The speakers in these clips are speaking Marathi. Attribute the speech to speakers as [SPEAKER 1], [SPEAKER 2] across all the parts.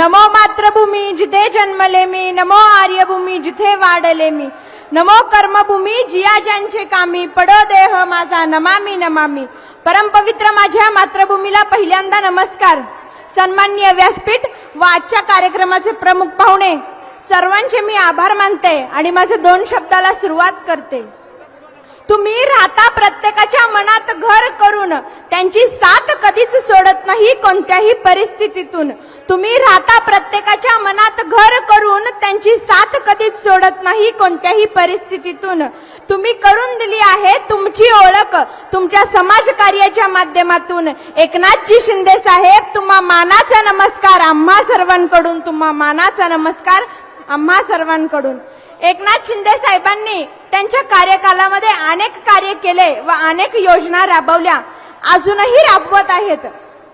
[SPEAKER 1] नमो मातृभूमी जिथे जन्मले मी, नमो आर्यभूमी जिथे वाढले मी, नमो कर्मभूमी जिया ज्यांचे कामी, पडो देह माझा नमामी नमामी. परमपवित्र माझ्या मातृभूमीला पहिल्यांदा नमस्कार. सन्माननीय व्यासपीठ व आजच्या कार्यक्रमाचे प्रमुख पाहुणे सर्वांचे मी आभार मानते आणि माझे 2 शब्दाला सुरुवात करते. तुम्ही राहता प्रत्येकाच्या मनात घर करून, त्यांची साथ कधीच सोडत नाही कोणत्याही परिस्थितीतून. तुम्ही राहता प्रत्येकाच्या मनात घर करून, त्यांची साथ कधीच सोडत नाही कोणत्याही परिस्थितीतून. तुम्ही करून दिली आहे तुमची ओळख तुमच्या समाजकार्याच्या माध्यमातून. एकनाथजी शिंदे साहेब, तुम्हा मानाचा नमस्कार आम्हा सर्वांकडून. तुम्हा मानाचा नमस्कार आम्हा सर्वांकडून. एकनाथ शिंदे साहेबांनी त्यांच्या कार्यकालामध्ये अनेक कार्य केले व अनेक योजना राबवल्या, अजूनही राबवत आहेत.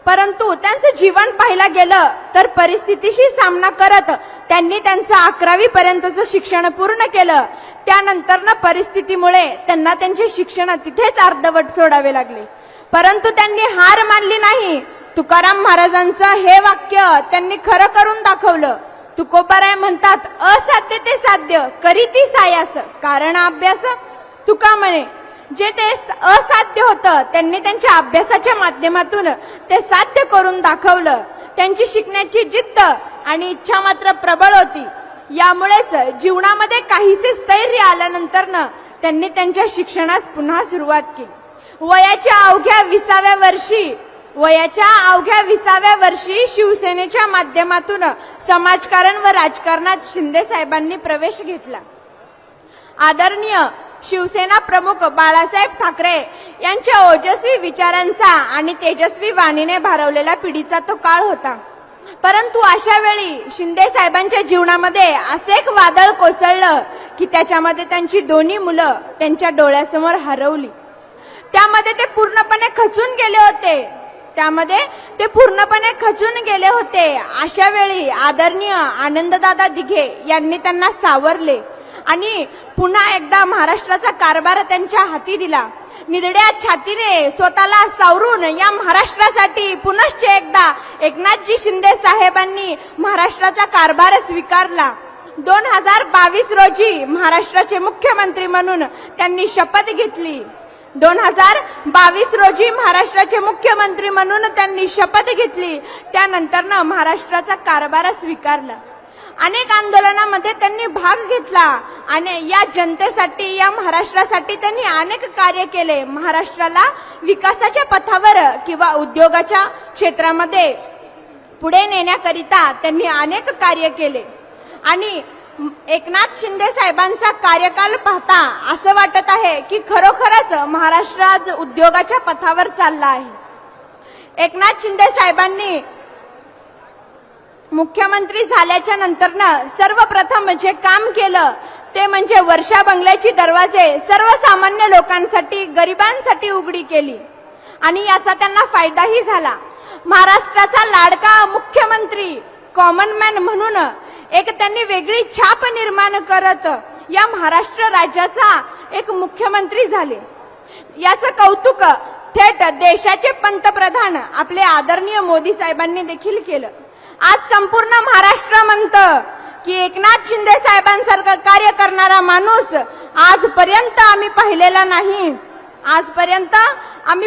[SPEAKER 1] परंतु त्यांचं जीवन पाहिलं गेलं तर परिस्थितीशी सामना करत त्यांनी त्यांचं 11वी पर्यंतचं शिक्षण पूर्ण केलं. त्यानंतर परिस्थितीमुळे त्यांना त्यांचे शिक्षण तिथेच अर्धवट सोडावे लागले. परंतु त्यांनी हार मानली नाही. तुकाराम महाराजांचं हे वाक्य त्यांनी खरं करून दाखवलं. तुकोबाराय म्हणतात, असाध्य ते साध्य करीती सायास कारण अभ्यास. तुका म्हणे, जे ते असाध्य होतं त्यांनी त्यांच्या अभ्यासाच्या माध्यमातून ते साध्य करून दाखवलं. त्यांची शिकण्याची जिद्द आणि इच्छा मात्र प्रबळ होती. यामुळेच जीवनामध्ये काहीसे स्थैर्य आल्यानंतर त्यांनी त्यांच्या शिक्षणास पुन्हा सुरुवात केली. वयाच्या अवघ्या 20व्या वर्षी शिवसेनेच्या माध्यमातून समाजकारण व राजकारणात शिंदे साहेबांनी प्रवेश घेतला. आदरणीय शिवसेना प्रमुख बाळासाहेब ठाकरे यांच्या ओजस्वी विचारांचा आणि तेजस्वी वाणीने भारवलेला पिढीचा तो काळ होता. परंतु अशा वेळी शिंदे साहेबांच्या जीवनामध्ये असे एक वादळ कोसळलं की त्याच्यामध्ये त्यांची 2 मुलं त्यांच्या डोळ्यासमोर हरवली. त्यामध्ये ते पूर्णपणे खचून गेले होते. अशा वेळी आदरणीय आनंददादा दिघे यांनी त्यांना सावरले आणि पुन्हा एकदा महाराष्ट्राचा कारभार त्यांच्या हाती दिला. निधड्या छातीने स्वतःला सावरून या महाराष्ट्रासाठी पुनश्च एकदा एकनाथजी शिंदे साहेबांनी महाराष्ट्राचा कारभार स्वीकारला. 2022 रोजी महाराष्ट्राचे मुख्यमंत्री म्हणून त्यांनी शपथ घेतली. 2022 रोजी महाराष्ट्राचे मुख्यमंत्री म्हणून त्यांनी शपथ घेतली. त्यानंतर महाराष्ट्राचा कारभार स्वीकारला. अनेक आंदोलनामध्ये त्यांनी भाग घेतला आणि या जनतेसाठी, या महाराष्ट्रासाठी त्यांनी अनेक कार्य केले. महाराष्ट्राला विकासाच्या पथावर किंवा उद्योगाच्या क्षेत्रामध्ये पुढे नेण्याकरिता त्यांनी अनेक कार्य केले. आणि एकनाथ शिंदे साहेबांचा कार्यकाल पाहता असं वाटत आहे की खरोखरच महाराष्ट्र आज उद्योगाच्या पथावर चालला आहे. एकनाथ शिंदे साहेबांनी मुख्यमंत्री झाल्याच्या नंतर सर्वप्रथम जे काम केलं ते म्हणजे वर्षा बंगल्याची दरवाजे सर्वसामान्य लोकांसाठी, गरिबांसाठी उघडी केली आणि याचा त्यांना फायदाही झाला. महाराष्ट्राचा लाडका मुख्यमंत्री, कॉमन मॅन म्हणून एक त्यांनी वेगळी छाप निर्माण करत या महाराष्ट्र राज्याचा एक मुख्यमंत्री झाले. याचं कौतुक थेट देशाचे पंतप्रधान आपले आदरणीय मोदी साहेबांनी देखील केलं. आज संपूर्ण महाराष्ट्र म्हणतं की एकनाथ शिंदे साहेबांसारखं कार्य करणारा माणूस आजपर्यंत आम्ही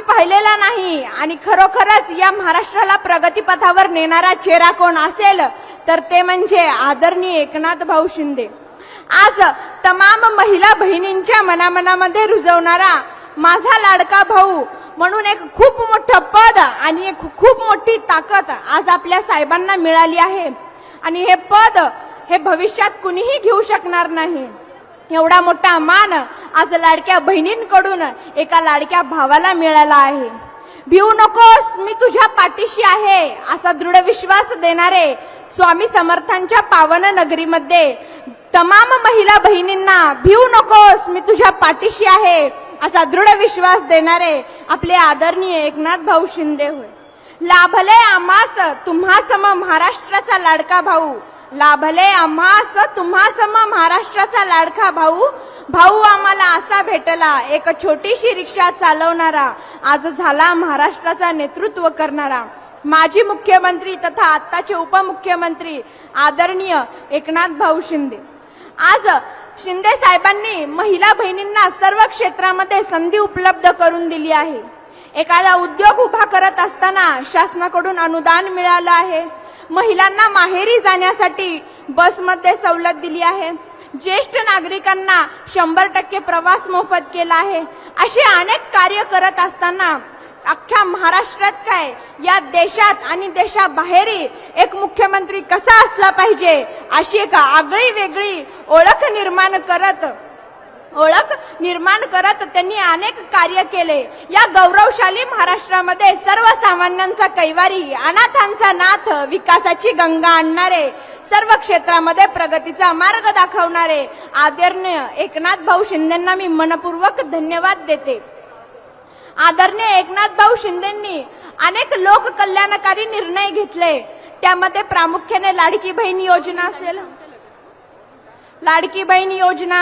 [SPEAKER 1] पाहिलेला नाही. आणि खरोखरच या महाराष्ट्राला प्रगतीपथावर नेणारा चेहरा कोण असेल तर ते म्हणजे आदरणीय एकनाथ भाऊ शिंदे. आज तमाम महिला बहिणींच्या मनामध्ये रुजवणारा माझा लाडका भाऊ म्हणून एक खूप मोठं पद आणि एक खूप मोठी ताकद आज आपल्या साहेबांना मिळाली आहे. आणि हे पद हे भविष्यात कुणीही घेऊ शकणार नाही. एवढा मोठा मान आज लाडक्या बहिणींकडून एका लाडक्या भावाला मिळाला आहे. भिवू नकोस, मी तुझ्या पाठीशी आहे असा दृढ विश्वास देणारे स्वामी समर्थांच्या पावन नगरीमध्ये तमाम महिला बहिणींना भिवू नकोस, मी तुझ्या पाठीशी आहे असा दृढ विश्वास देणारे आपले आदरणीय एकनाथ भाऊ शिंदे होय. लाभले आम्हास तुम्हा सम महाराष्ट्राचा लाडका भाऊ, लाभले आम्हास तुम्हा सम महाराष्ट्राचा लाडका भाऊ. भाऊ आम्हाला असा भेटला, एक छोटीशी रिक्षा चालवणारा, आज झाला महाराष्ट्राचा नेतृत्व करणारा. माजी मुख्यमंत्री तथा आत्ताचे उपमुख्यमंत्री आदरणीय एकनाथ भाऊ शिंदे. आज शिंदे साहेबांनी महिला बहिणींना सर्व क्षेत्रामध्ये संधी उपलब्ध करून दिली आहे. एखादा उद्योग उभा करत असताना शासनाकडून अनुदान मिळालं आहे. महिलांना माहेरी जाण्यासाठी बसमध्ये सवलत दिली आहे. ज्येष्ठ नागरिकांना 100% प्रवास मोफत केला आहे. असे अनेक कार्य करत असताना अख्ख्या महाराष्ट्रात काय या देशात आणि देशाबाहेरही एक मुख्यमंत्री कसा असला पाहिजे अशी एक आगळी वेगळी ओळख निर्माण करत त्यांनी अनेक कार्य केले. या गौरवशाली महाराष्ट्रामध्ये सर्वसामान्यांचा कैवारी, अनाथांचा नाथ, विकासाची गंगा आणणारे, सर्व क्षेत्रामध्ये प्रगतीचा मार्ग दाखवणारे आदरणीय एकनाथ भाऊ शिंदेंना मी मनपूर्वक धन्यवाद देते. आदरणीय एकनाथ भाऊ शिंदेंनी अनेक लोक कल्याणकारी निर्णय घेतले. त्यामध्ये प्रामुख्याने लाडकी बहीण योजना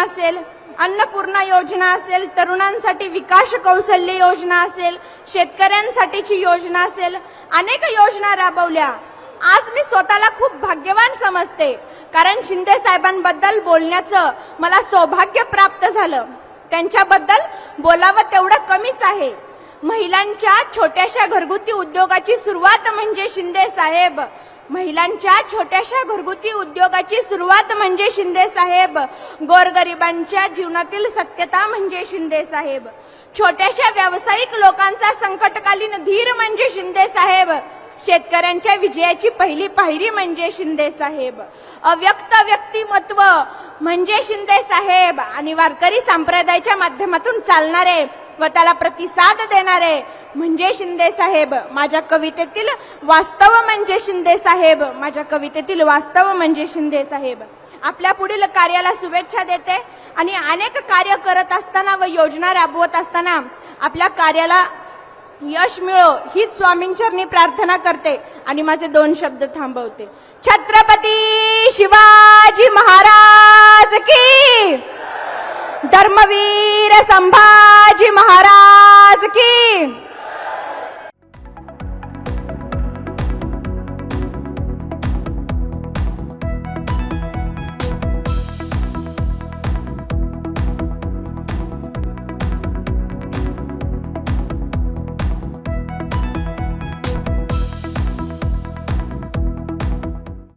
[SPEAKER 1] असेल, अन्नपूर्णा योजना असेल, तरुणांसाठी विकास कौशल्य योजना असेल, शेतकऱ्यांसाठीची योजना असेल, अनेक योजना राबवल्या. आज मी स्वतःला खूप भाग्यवान समजते, कारण शिंदे साहेबांबद्दल बोलण्याचं मला सौभाग्य प्राप्त झालं. त्यांच्याबद्दल बोलावं तेवढं कमीच आहे. महिलांच्या छोट्याशा घरगुती उद्योगाची सुरुवात म्हणजे शिंदे साहेब. गोरगरिबांच्या जीवनातील सत्यता म्हणजे शिंदे साहेब. छोट्याशा व्यावसायिक लोकांचा संकटकालीन धीर म्हणजे शिंदे साहेब. शेतकऱ्यांच्या विजयाची पहिली पायरी म्हणजे शिंदे साहेब. अव्यक्त व्यक्तिमत्व म्हणजे शिंदे साहेब. आणि वारकरी संप्रदायाच्या माध्यमातून चालणारे व त्याला प्रतिसाद देणारे म्हणजे शिंदे साहेब. माझ्या कवितेतील वास्तव म्हणजे शिंदे साहेब. आपल्या पुढील कार्याला शुभेच्छा देते आणि अनेक कार्य करत असताना व योजना राबवत असताना आपल्या कार्याला यश मिळो हीच स्वामींचरणी प्रार्थना करते आणि माझे 2 शब्द थांबवते. छत्रपती शिवाजी महाराज की, धर्मवीर संभाजी महाराज की.